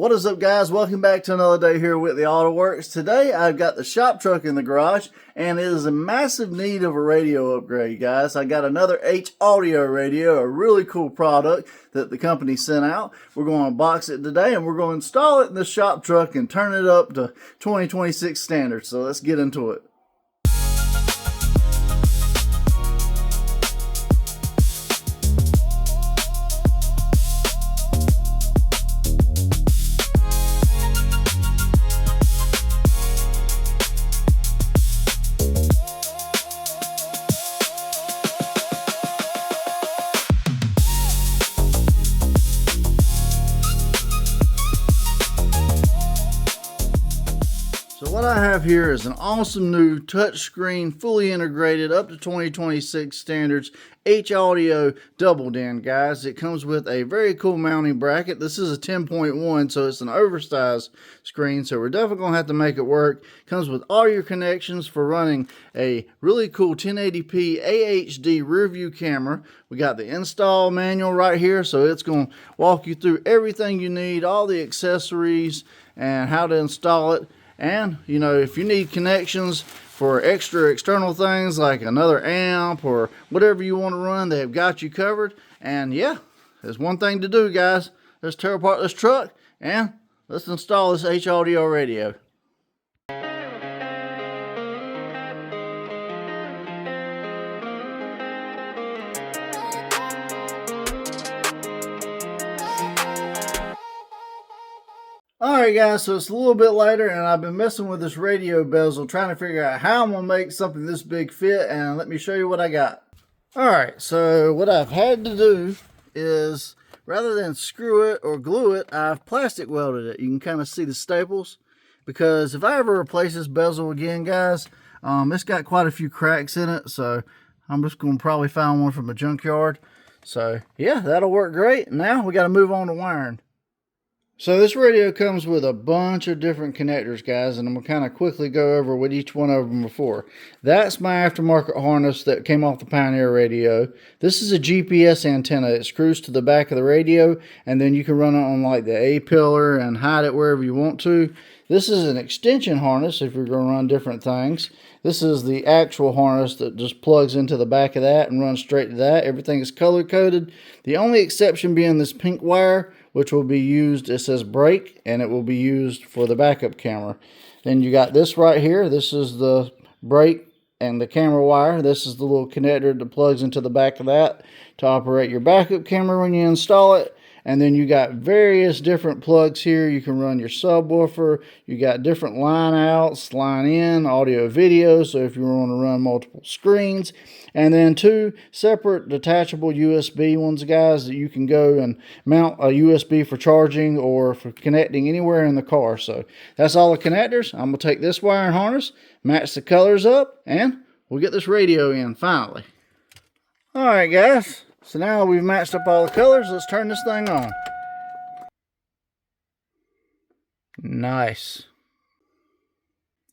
What is up, guys? Welcome back to another day here with the Auto Works. Today I've got the shop truck in the garage and it is in massive need of a radio upgrade, guys. I got another Haudio radio, a really cool product that the company sent out. We're going to unbox it today and we're going to install it in the shop truck and turn it up to 2026 standards. So let's get into it. So what I have here is an awesome new touchscreen, fully integrated, up to 2026 standards, Haudio double din, guys. It comes with a very cool mounting bracket. This is a 10.1, so it's an oversized screen, so we're definitely going to have to make it work. Comes with all your connections for running a really cool 1080p AHD rear view camera. We got the install manual right here, so it's going to walk you through everything you need, all the accessories, and how to install it. And, you know, if you need connections for extra external things like another amp or whatever you want to run, they've got you covered. And yeah, there's one thing to do, guys. Let's tear apart this truck and let's install this Haudio radio. Alright, guys, so it's a little bit later and I've been messing with this radio bezel, trying to figure out how I'm going to make something this big fit, and let me show you what I got. Alright, so what I've had to do is, rather than screw it or glue it, I've plastic welded it. You can kind of see the staples, because if I ever replace this bezel again, guys, it's got quite a few cracks in it, so I'm just going to probably find one from a junkyard. So yeah, that'll work great. Now we got to move on to wiring. So this radio comes with a bunch of different connectors, guys, and I'm going to kind of quickly go over what each one of them before. That's my aftermarket harness that came off the Pioneer radio. This is a GPS antenna. It screws to the back of the radio, and then you can run it on like the A-pillar and hide it wherever you want to. This is an extension harness if you're going to run different things. This is the actual harness that just plugs into the back of that and runs straight to that. Everything is color-coded. The only exception being this pink wire, which will be used, it says brake, and it will be used for the backup camera. Then you got this right here. This is the brake and the camera wire. This is the little connector that plugs into the back of that to operate your backup camera when you install it. And then you got various different plugs here. You can run your subwoofer. You got different line outs, line in, audio, video. So if you want to run multiple screens. And then two separate detachable USB ones, guys, that you can go and mount a USB for charging or for connecting anywhere in the car. So that's all the connectors. I'm going to take this wire and harness, match the colors up, and we'll get this radio in finally. All right, guys. So now we've matched up all the colors. Let's turn this thing on. Nice.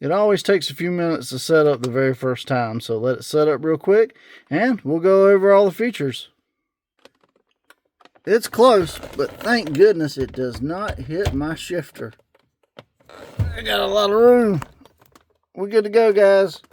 It always takes a few minutes to set up the very first time, so let it set up real quick and we'll go over all the features. It's close, but thank goodness it does not hit my shifter. I got a lot of room. We're good to go, guys.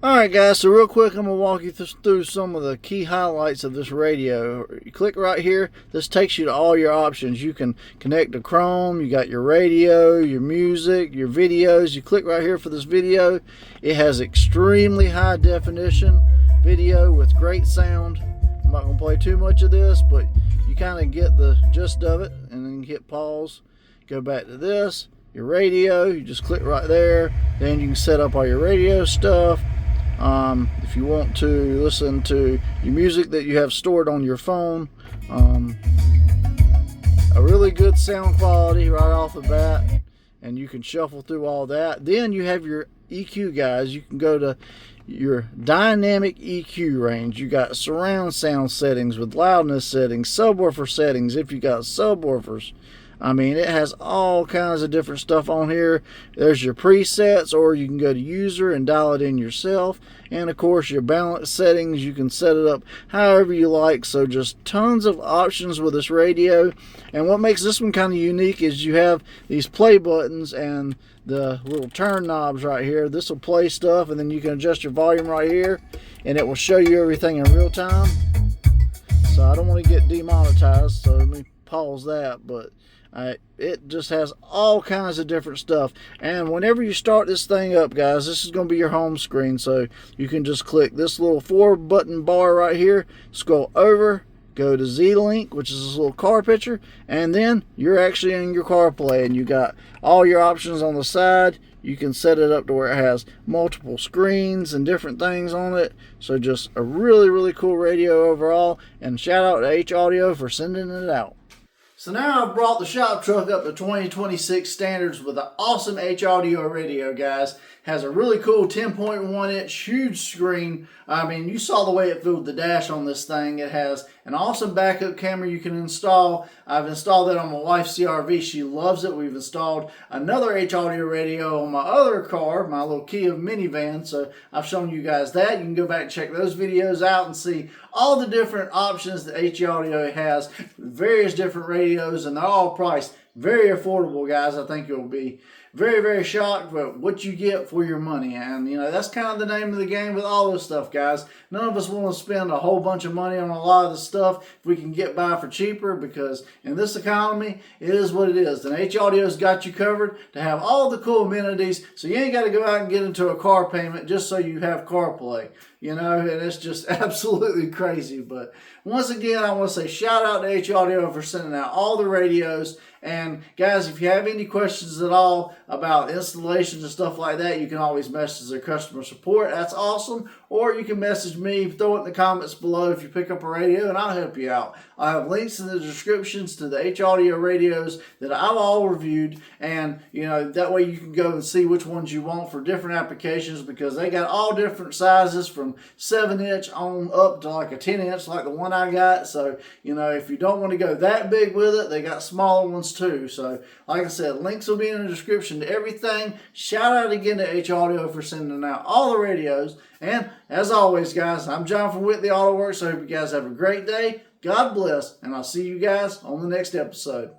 Alright, guys, so real quick I'm going to walk you through some of the key highlights of this radio. You click right here. This takes you to all your options. You can connect to Chrome. You got your radio, your music, your videos. You click right here for this video. It has extremely high definition video with great sound. I'm not going to play too much of this, but you kind of get the gist of it. And then hit pause. Go back to this. Your radio. You just click right there. Then you can set up all your radio stuff. If you want to listen to your music that you have stored on your phone, a really good sound quality right off the bat, and you can shuffle through all that. Then you have your EQ, guys. You can go to your dynamic EQ range. You got surround sound settings with loudness settings, subwoofer settings if you got subwoofers, I mean, it has all kinds of different stuff on here. There's your presets, or you can go to user and dial it in yourself. And of course, your balance settings, you can set it up however you like. So just tons of options with this radio. And what makes this one kind of unique is you have these play buttons and the little turn knobs right here. This will play stuff, and then you can adjust your volume right here, and it will show you everything in real time. So I don't want to get demonetized, so let me pause that. But it just has all kinds of different stuff. And whenever you start this thing up, guys, this is going to be your home screen. So you can just click this little 4-button bar right here, scroll over, go to Z-Link, which is this little car picture, and then you're actually in your CarPlay, and you got all your options on the side. You can set it up to where it has multiple screens and different things on it. So just a really, really cool radio overall. And shout out to Haudio for sending it out. So now I've brought the shop truck up to 2026 standards with an awesome Haudio radio, guys. Has a really cool 10.1 inch huge screen. I mean, you saw the way it filled the dash on this thing. It has an awesome backup camera you can install. I've installed that on my wife's CRV. She loves it. We've installed another Haudio radio on my other car, my little Kia minivan. So I've shown you guys that. You can go back and check those videos out and see all the different options that Haudio has. Various different radios, and they're all priced very affordable, guys. I think you'll be very, very shocked at what you get for your money. And, you know, that's kind of the name of the game with all this stuff, guys. None of us want to spend a whole bunch of money on a lot of the stuff if we can get by for cheaper, because in this economy, it is what it is. And Haudio's got you covered to have all the cool amenities, so you ain't got to go out and get into a car payment just so you have CarPlay. You know, and it's just absolutely crazy. But once again, I want to say shout out to Haudio for sending out all the radios. And guys, if you have any questions at all about installations and stuff like that, you can always message their customer support. That's awesome. Or you can message me, throw it in the comments below if you pick up a radio, and I'll help you out. I have links in the descriptions to the Haudio radios that I've all reviewed, and you know, that way you can go and see which ones you want for different applications, because they got all different sizes from 7-inch on up to like a 10-inch like the one I got. So, you know, if you don't want to go that big with it, they got smaller ones too. So, like I said, links will be in the description to everything. Shout out again to Haudio for sending out all the radios. And as always, guys, I'm John from Whitley Auto Works. I hope you guys have a great day. God bless, and I'll see you guys on the next episode.